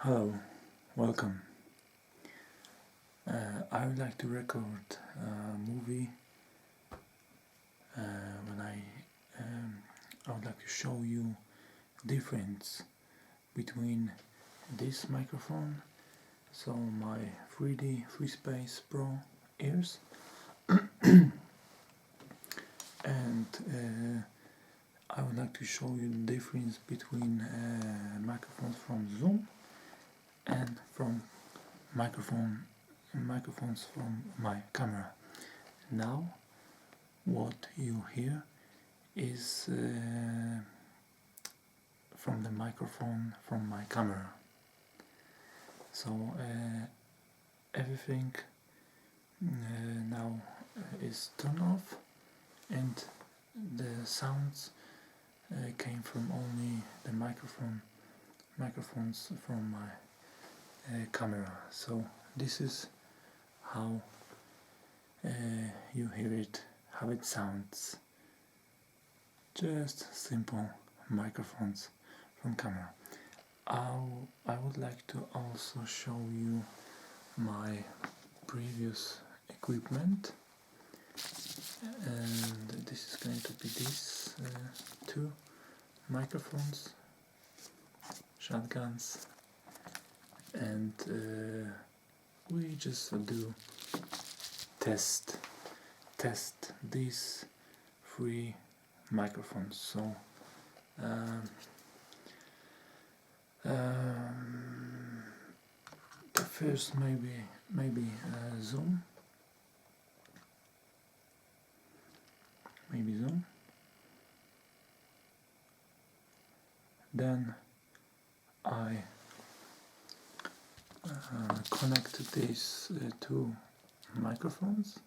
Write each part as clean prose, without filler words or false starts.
Hello, welcome. I would like to record a movie. I would like to show you difference between this microphone, so my 3D FreeSpace Pro ears, and I would like to show you the difference between microphones from Zoom and from microphones from my camera. Now what you hear is from the microphone from my camera. So everything now is turned off, and the sounds came from only the microphones from my camera. So this is how you hear it, how it sounds. Just simple microphones from camera. I would like to also show you my previous equipment, and this is going to be these two microphones, shotguns, and we just do test these three microphones. So the first maybe Zoom, then I connect these two microphones,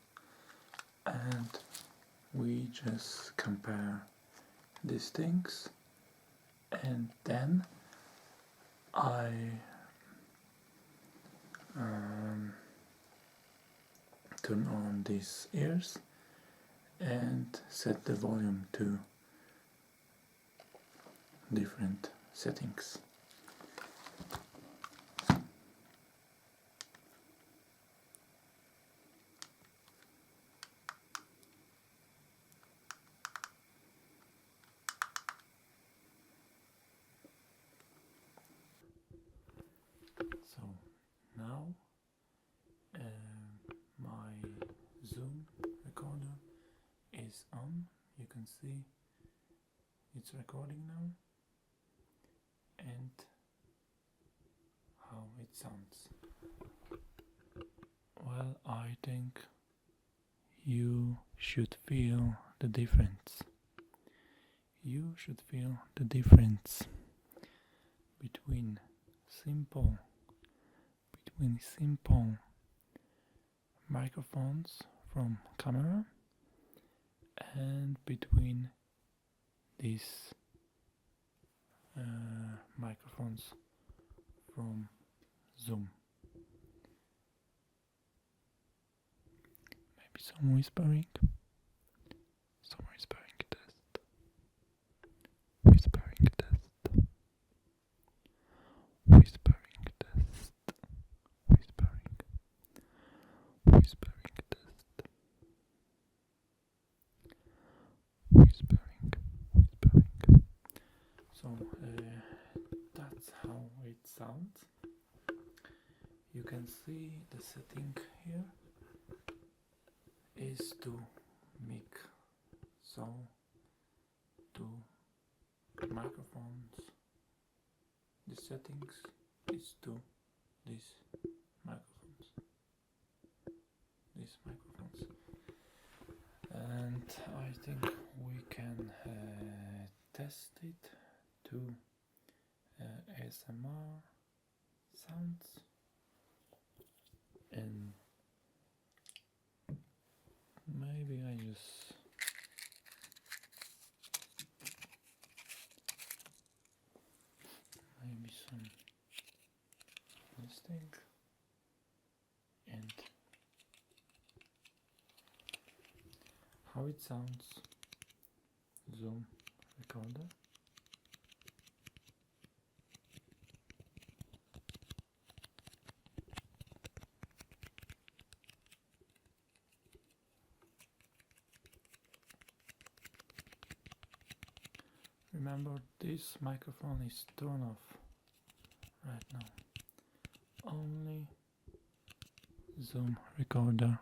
and we just compare these things, and then I turn on these ears and set the volume to different settings. So now my Zoom recorder is on. You can see it's recording now, and how it sounds. Well, I think you should feel the difference. You should feel the difference between simple microphones from camera and between these microphones from Zoom. Maybe some whispering test. Whispering test. Whispering test. Whispering. Whispering test. Whispering. Whispering. So that's how it sounds. You can see the setting here is to make so to microphones. The settings is to these microphones. And I think we can test it to ASMR sounds, and maybe I just some listing and how it sounds. Zoom recorder. Remember, this microphone is turned off right now. Only Zoom recorder.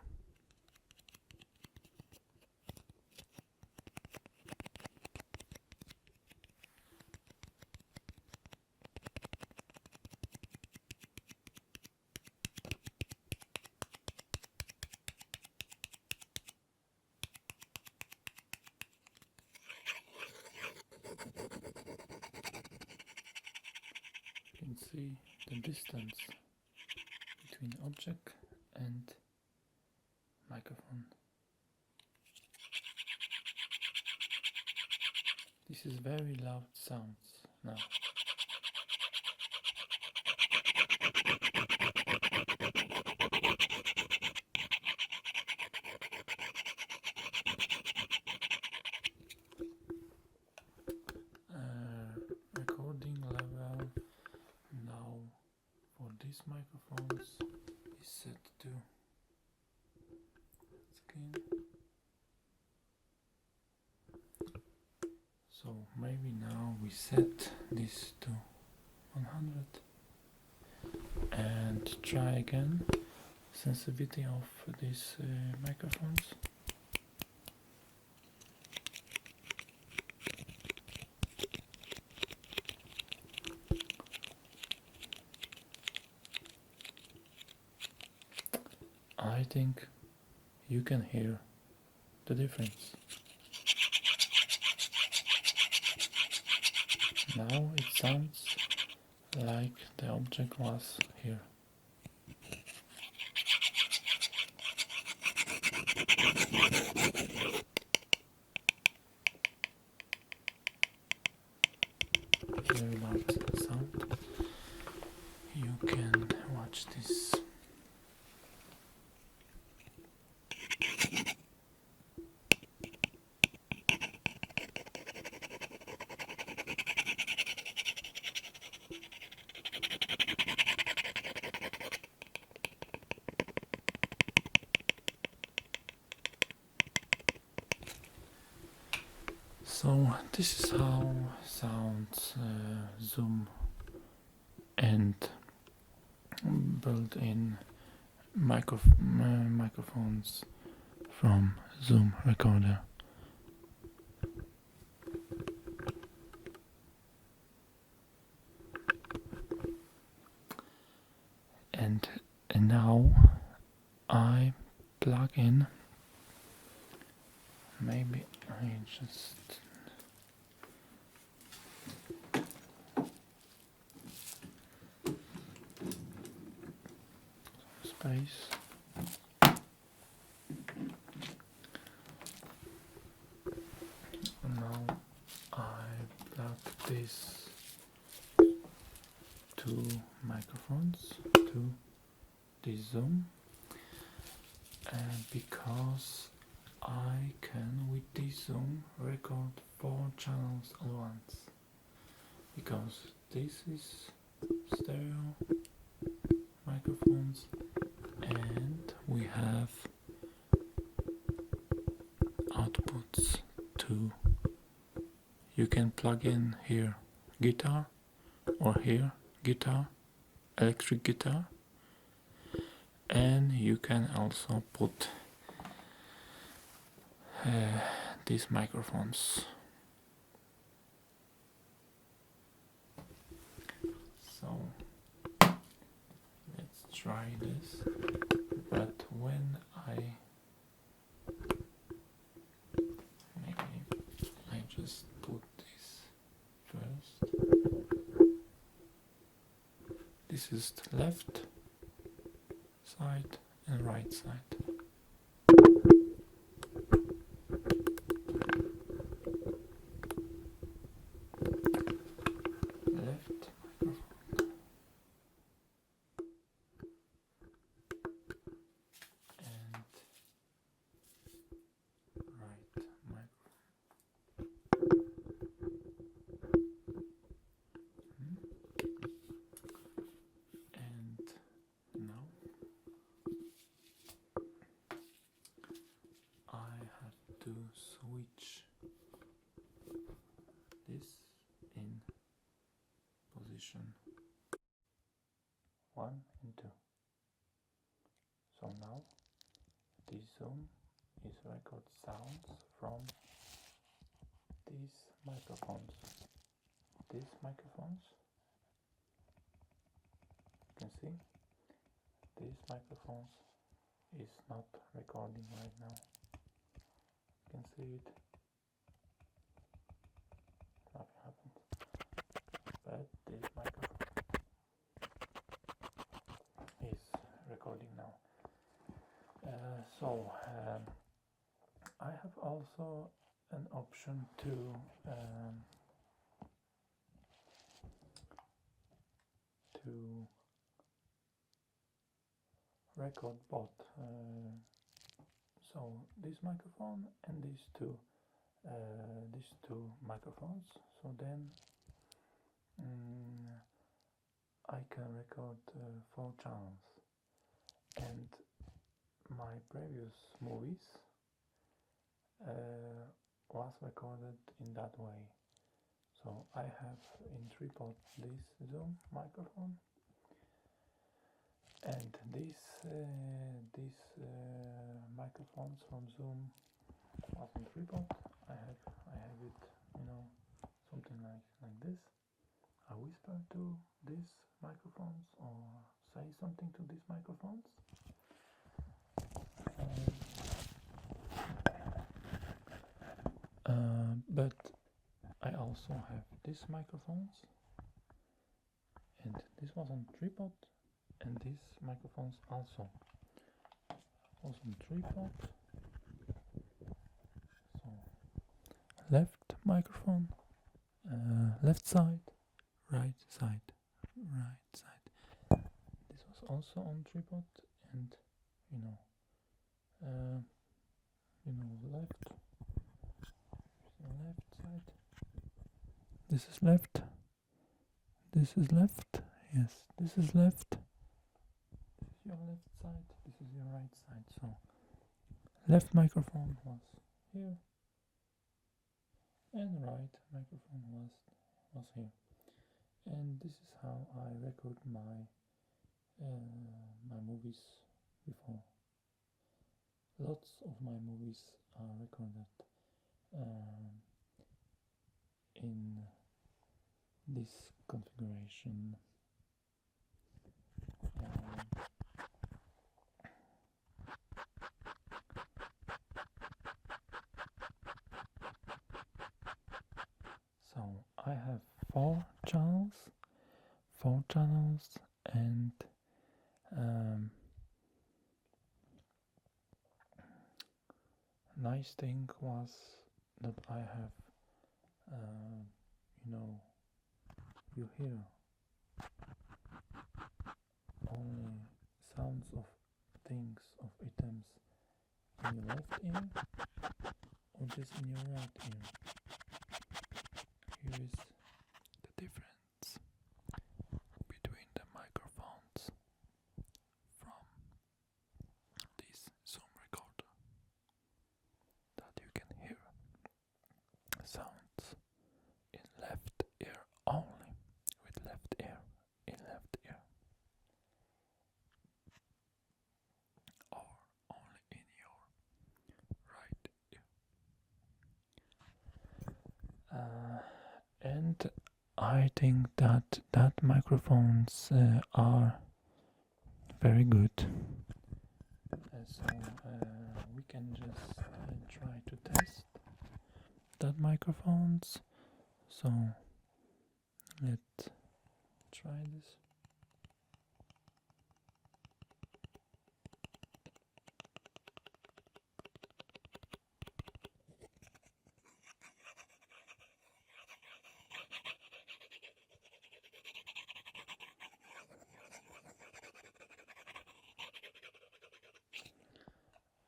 You can see the distance between object and microphone. This is very loud sounds now. Recording level now for these microphones is set to skin. So maybe now we set this to 100 and try again sensitivity of these microphones. I think you can hear the difference. Now it sounds like the object was here. Very loud sound. You can watch this. So this is how sounds Zoom and built-in microphones from Zoom recorder. And now I plug in. Maybe I just space. Now I plug these two microphones to the Zoom, and because I can with this Zoom record 4 channels at once, because this is stereo microphones and we have outputs too. You can plug in here guitar, or here guitar, electric guitar, and you can also put these microphones. So let's try this, but when I just put this first. This is the left side and right side. Left microphone and right microphone. And now I have to switch this Zoom is record sounds from these microphones. These microphones, you can see, these microphones is not recording right now. You can see it. Nothing happened. But this microphone is recording now. I have also an option to record both. So this microphone and these two microphones. So then I can record 4 channels, and my previous movies was recorded in that way. So I have in tripod this Zoom microphone, and these microphones from Zoom was on tripod. I have it, something like this. I whisper to these microphones or say something to these microphones. But I also have these microphones, and this was on tripod, and these microphones also was on tripod. So left microphone, left side, right side, right side. This was also on tripod, and left side. This is left. This is left. Yes, this is left. This is your left side. This is your right side. So left microphone was here, and right microphone was here. And this is how I record my movies before. Lots of my movies are recorded in this configuration. So I have 4 channels, and nice thing was that I have you hear only sounds of things, of items in your left ear or just in your right ear. Here is the difference between the microphones from this Zoom recorder, that you can hear sounds in left ear only, with left ear in left ear, or only in your right ear. And I think that microphones are very good. So we can just try to test that microphones. So let's try this.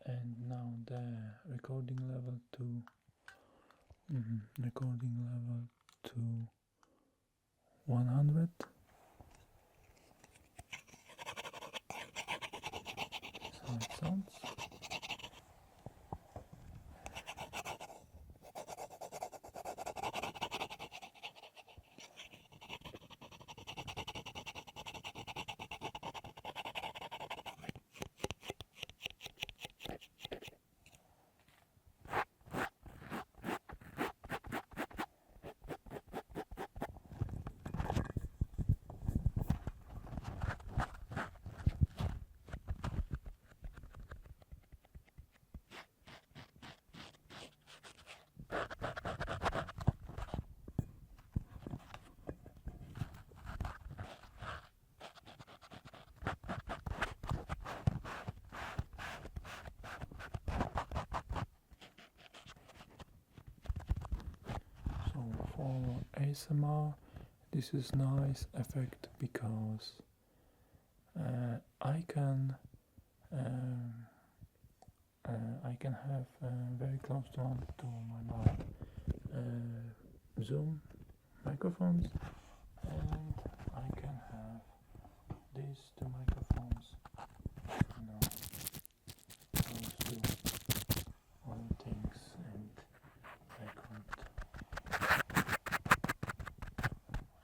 And now the recording level to 100. So it sounds. for ASMR. This is nice effect because I can have very close to my mouth Zoom microphones, and I can have these two microphones, close to all things, and I could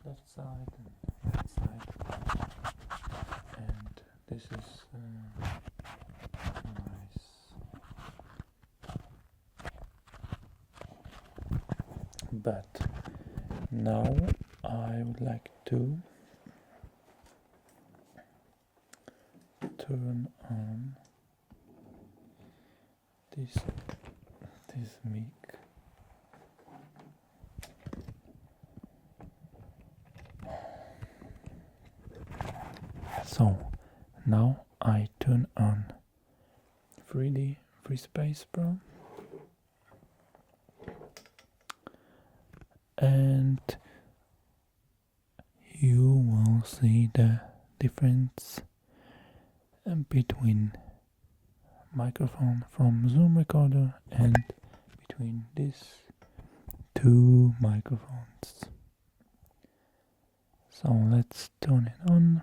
left side and right side, and this is nice. But now I would like to turn on this mic. So now I turn on 3D Free Space Pro, and you will see the difference between microphone from Zoom recorder and between these two microphones. So let's turn it on.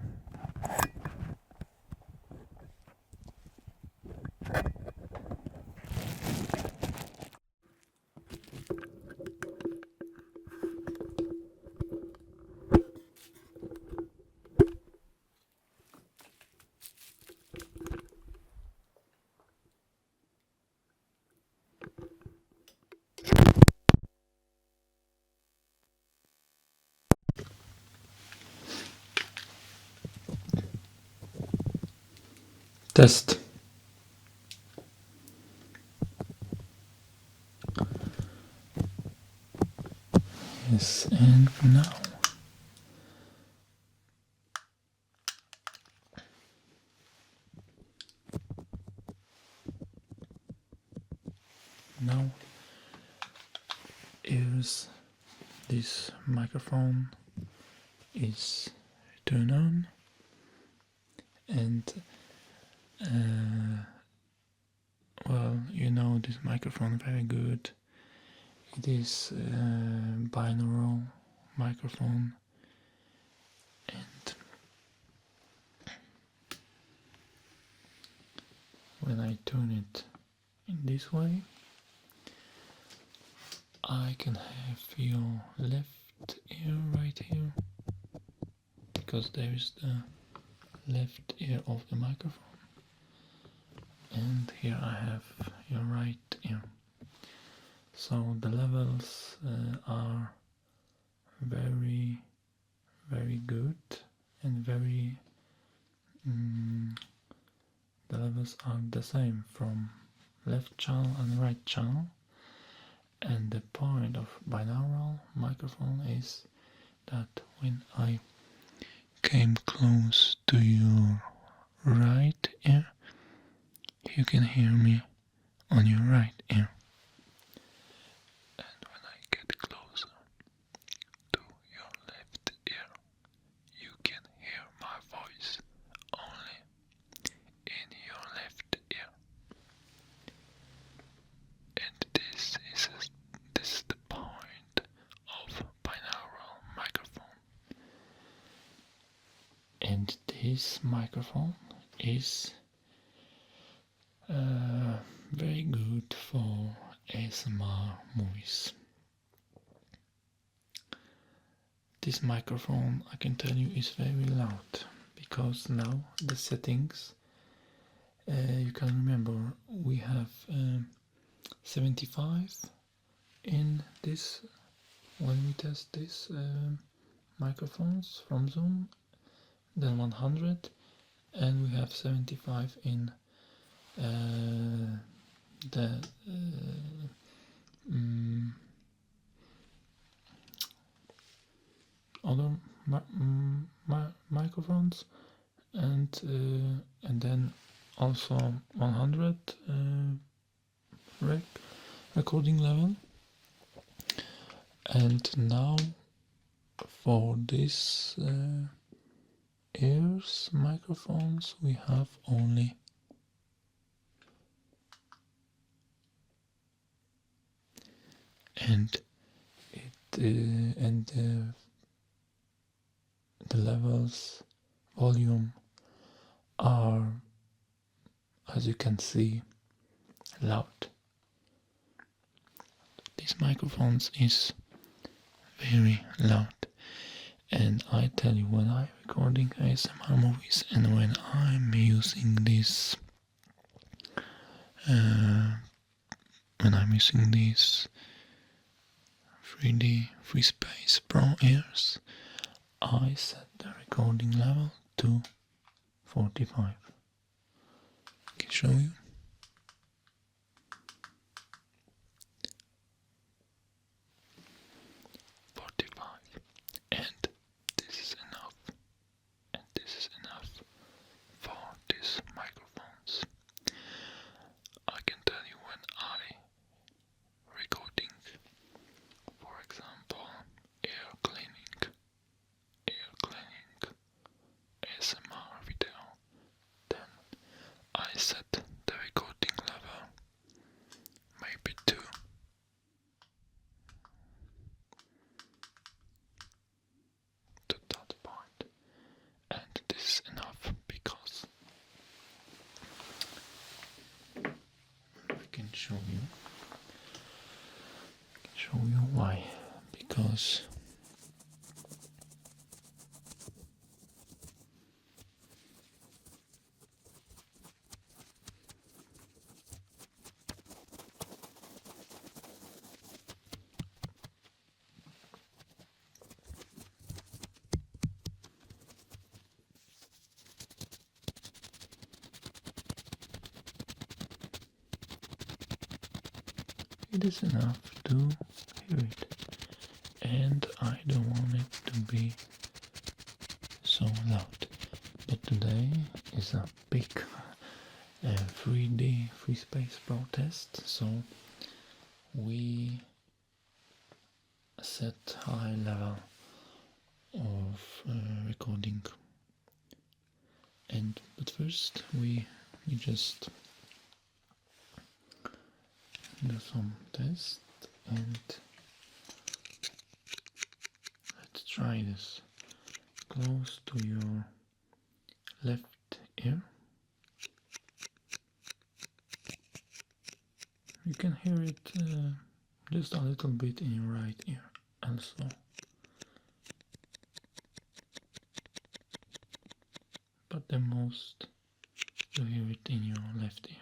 Test. Yes, and now here's this microphone is turned on, and well, you know this microphone very good. It is binaural microphone, and when I turn it in this way, I can have your left ear right here, because there is the left ear of the microphone, and here I have your right ear. So the levels are very, very good, and very the levels are the same from left channel and right channel. And the point of binaural microphone is that when I came close to your right ear, you can hear me on your right ear. And when I get closer to your left ear, you can hear my voice only in your left ear. And this is the point of binaural microphone. And this microphone is very good for ASMR movies. This microphone, I can tell you, is very loud, because now the settings, you can remember we have 75 in this when we test these microphones from Zoom, then 100, and we have 75 in the other microphones, and then also 100 recording level. And now for this ears microphones we have only and the levels volume are, as you can see, loud. These microphones is very loud, and I tell you, when I'm recording ASMR movies and when I'm using these when I'm using these 3D Free Space Pro ears, I set the recording level to 45. I can show you. 45. And this is enough. And this is enough for these microphones. I can tell you, when I recording, for example, air cleaning ASMR video, then I set the recording level maybe to that point, and this is enough because I can show you why. Because it is enough to hear it, and I don't want it to be so loud. But today is a big 3D Free Space Pro test, so we set high level of recording. But first we just do some tests, and let's try this. Close to your left ear. You can hear it just a little bit in your right ear also. But the most you hear it in your left ear.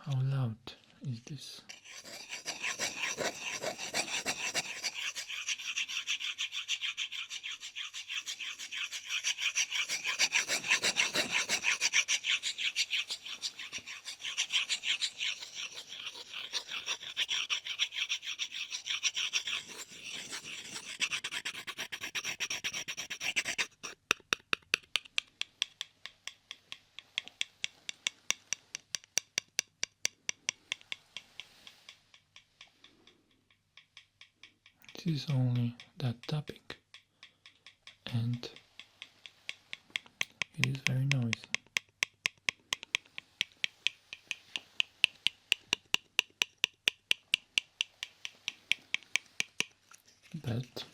How loud is this? This is only that tapping, and it is very noisy. But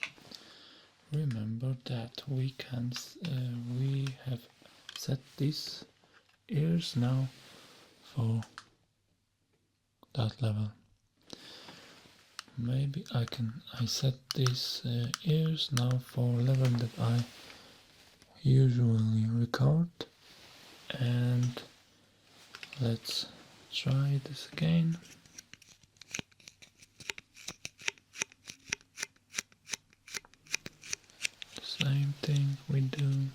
remember that we have set these ears now for that level. Maybe I set these ears now for level that I usually record, and let's try this again. Same thing we do.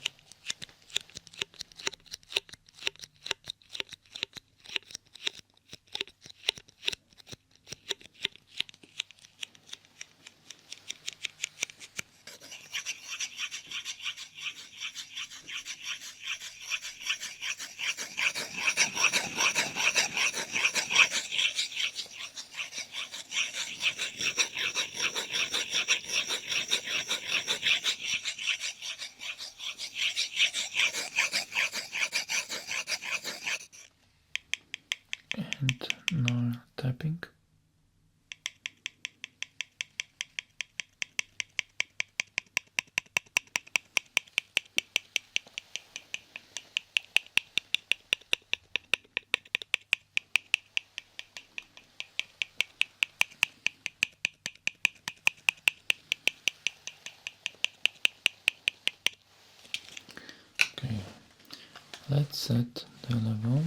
tapping. Okay, let's set the level.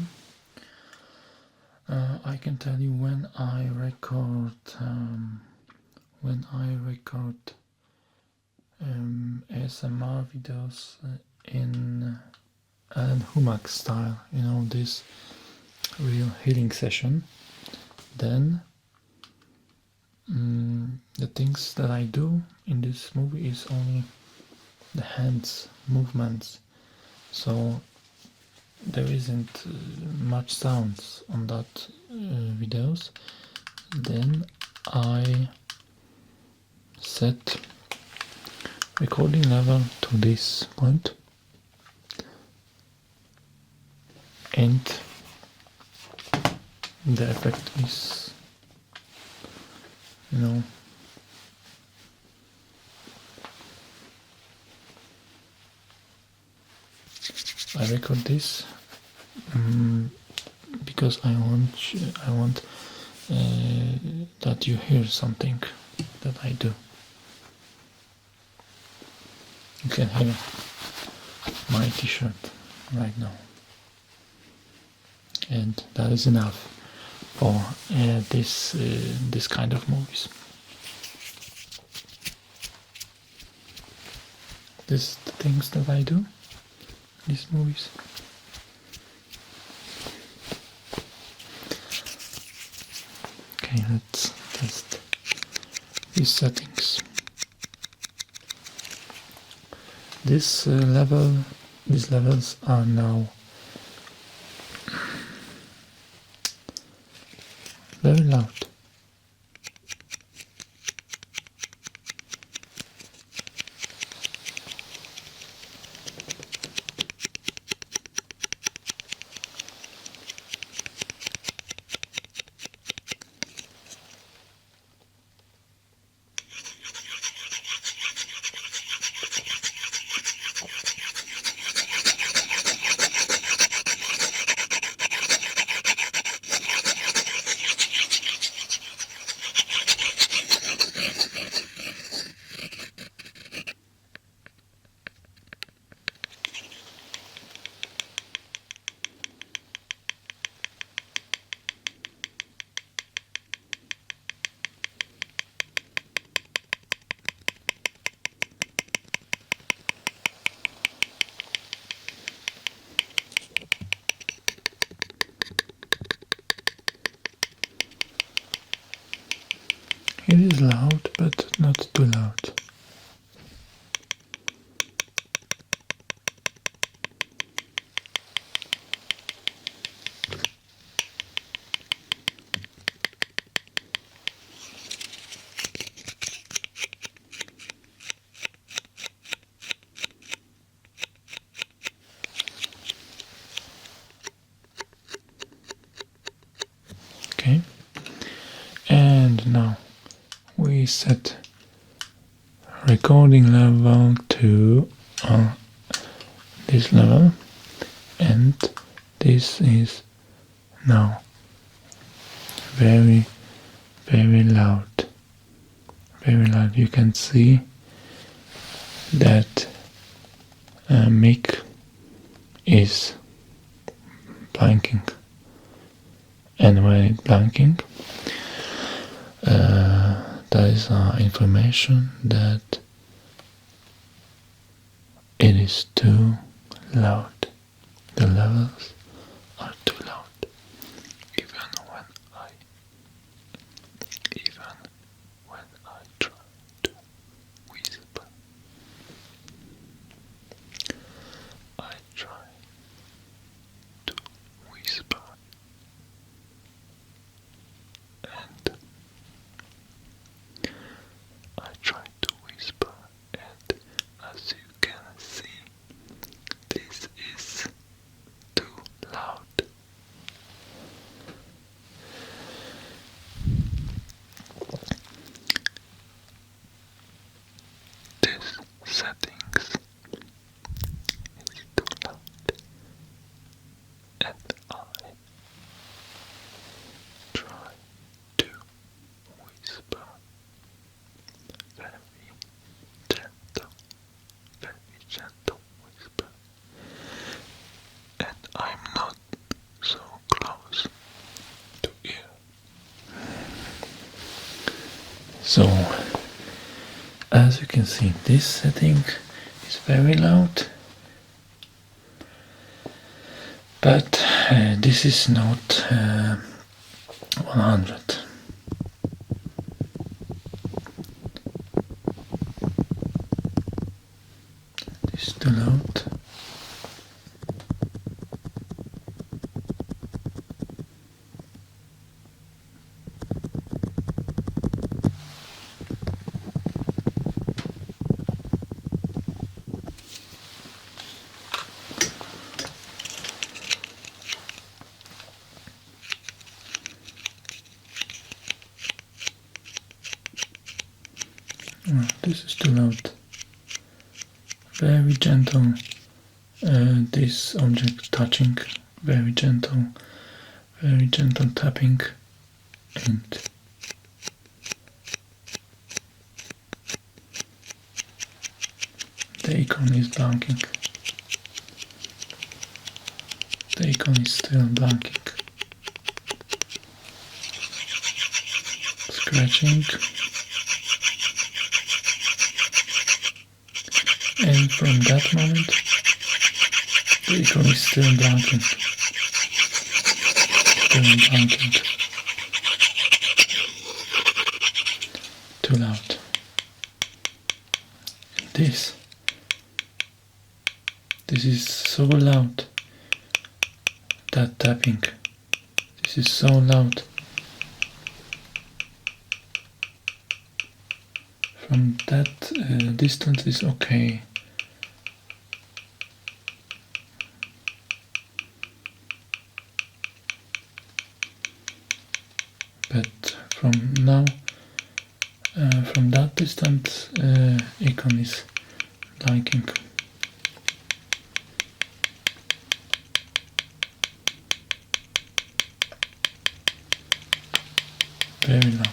I can tell you when I record ASMR videos in Alan Chumak style, you know, this real healing session, then the things that I do in this movie is only the hands movements, so there isn't much sounds on that videos. Then I set recording level to this point, and the effect is, you know, I record this because I want that you hear something that I do. You can hear my t-shirt right now, and that is enough for this kind of movies. This is the things that I do in these movies. Okay, let's test these settings. These levels are now very loud. It is loud, but not too loud. Okay, and now we set recording level to this level, and this is now very loud, very loud. You can see that mic is blanking, and when it's blanking, that is information that it is too loud. The levels are too loud. Even when I try to whisper, I try to whisper, and I try to whisper, and as you can see, this is too So as you can see, this setting is very loud, but this is not 100. This is too loud. This is too loud. Very gentle. This object touching. Very gentle tapping, and the icon is blanking. The icon is still blanking. Scratching. And from that moment, the icon is still blanking. Too loud. This is so loud. That tapping. This is so loud. From that distance is okay. But from now, from that distance, icon is blinking. Very loud.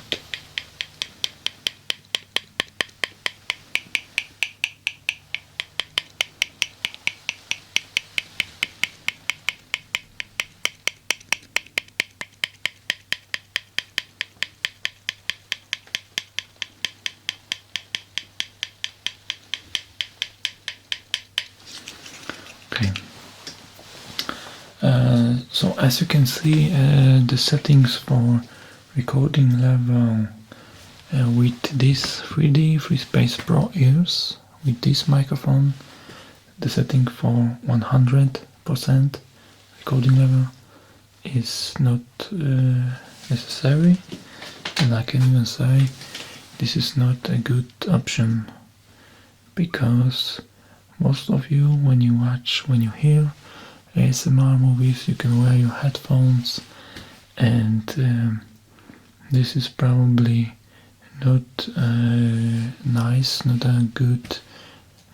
Okay. So as you can see, the settings for recording level with this 3D Free Space Pro ears, with this microphone, the setting for 100% recording level is not necessary, and I can even say this is not a good option, because most of you, when you hear ASMR movies, you can wear your headphones, and this is probably not nice, not a good,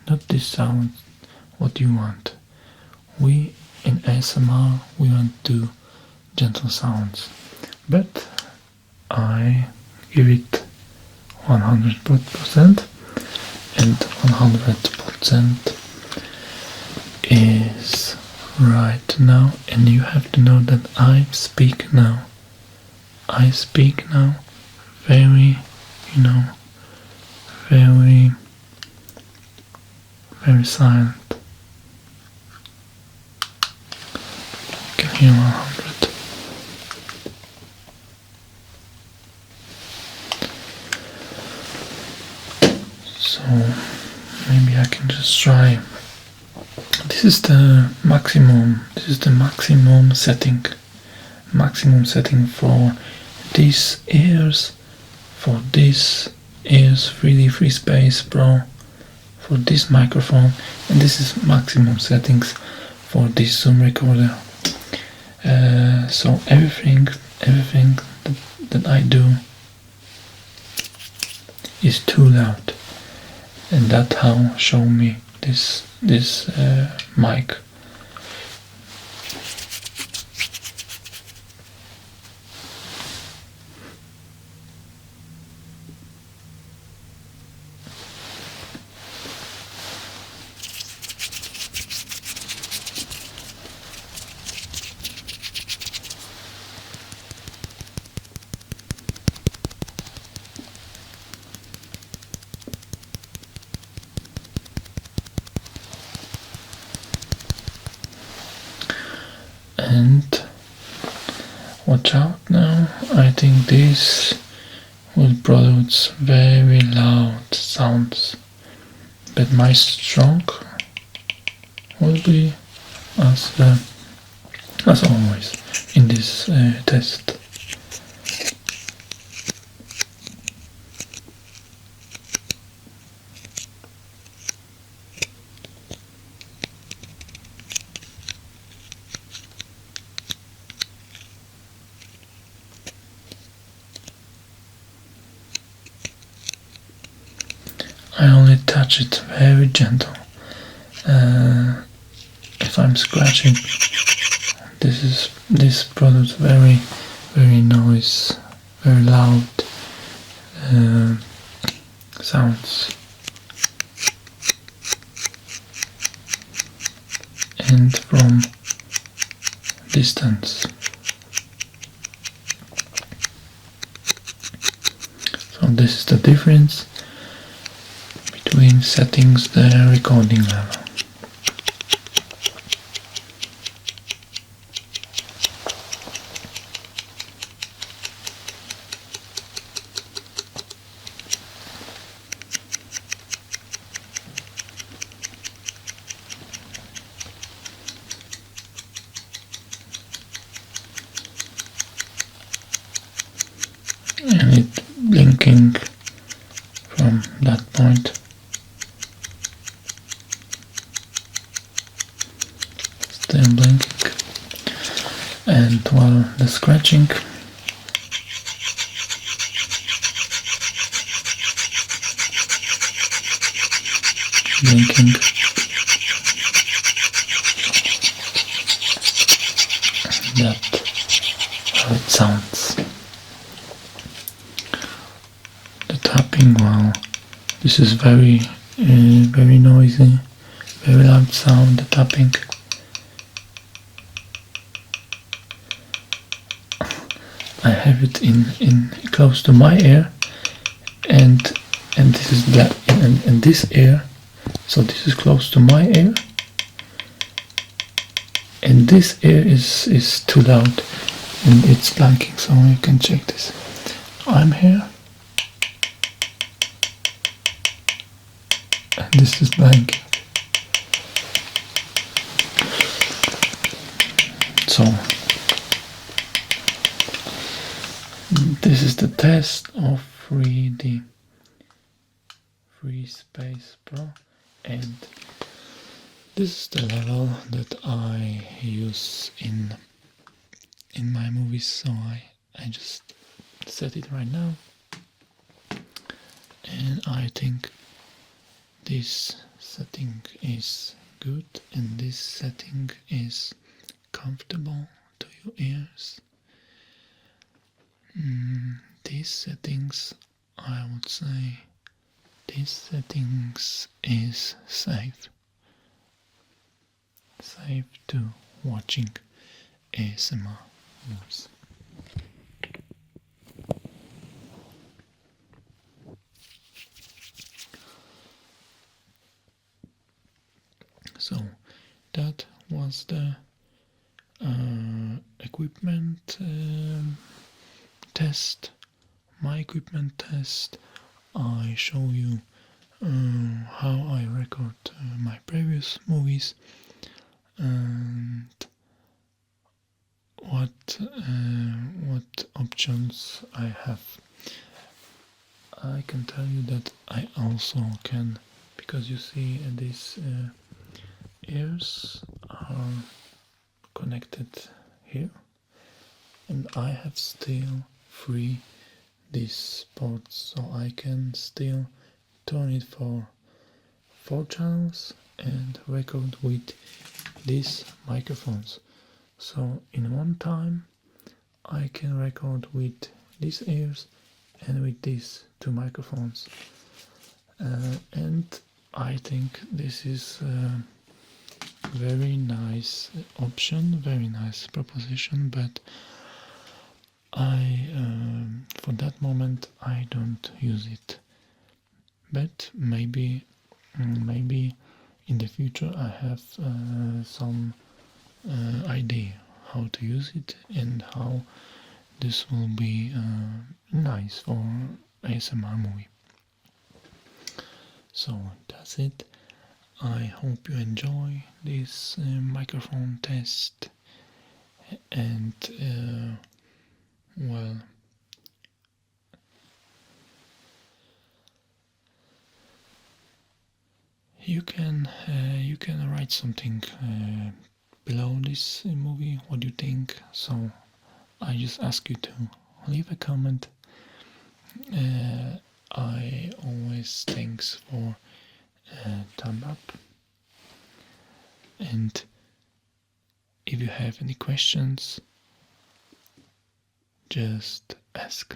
not this sound what you want. We in ASMR, we want to gentle sounds, but I give it 100%, and 100% is right now, and you have to know that I speak now very, very silent. You can hear 100. So maybe I can just try. This is the maximum setting. Maximum setting for these ears, 3D Free Space Pro, for this microphone, and this is maximum settings for this Zoom recorder. So everything that I do is too loud, and that how show me this mic. And watch out now, I think this will produce very loud sounds, but my stroke will be as always in this test. I only touch it very gentle. If I'm scratching, this produces very noise, very loud sounds, and from distance. So this is the difference between settings the recording level. And it blinking from that point. Still blinking. And while the scratching, blinking, that's how it sounds. The tapping, wow, this is very noisy, very loud sound, the tapping. I have it in close to my ear, and this is black, and this ear, so this is close to my ear, and this ear is too loud, and it's blanking. So you can check this. I'm here, and this is blanking. So this is the test of Free Space Pro, and this is the level that I use in my movies. So I just set it right now, and I think this setting is good, and this setting is comfortable to your ears. These settings, I would say, these settings is safe to watching ASMR movies. So that was the equipment test, my equipment test. I show you how I record my previous movies and what options I have. I can tell you that I also can, because you see these ears are connected here, and I have still free these ports, so I can still turn it for 4 channels and record with these microphones. So in one time I can record with these ears and with these 2 microphones, and I think this is a very nice option, very nice proposition, but for that moment I don't use it. But maybe in the future I have some idea how to use it and how this will be nice for ASMR movie. So that's it. I hope you enjoy this microphone test, and well, you can write something below this movie. What do you think? So I just ask you to leave a comment. I always thanks for thumb up, and if you have any questions, just ask.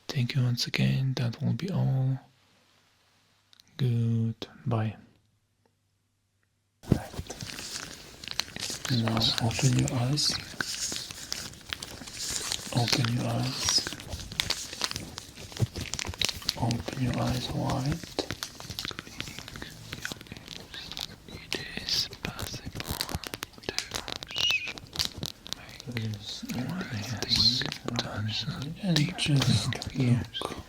Thank you once again. That will be all. Goodbye. Now open your eyes. Open your eyes. Open your eyes wide. It is possible to make this one thing done so deeply. Look.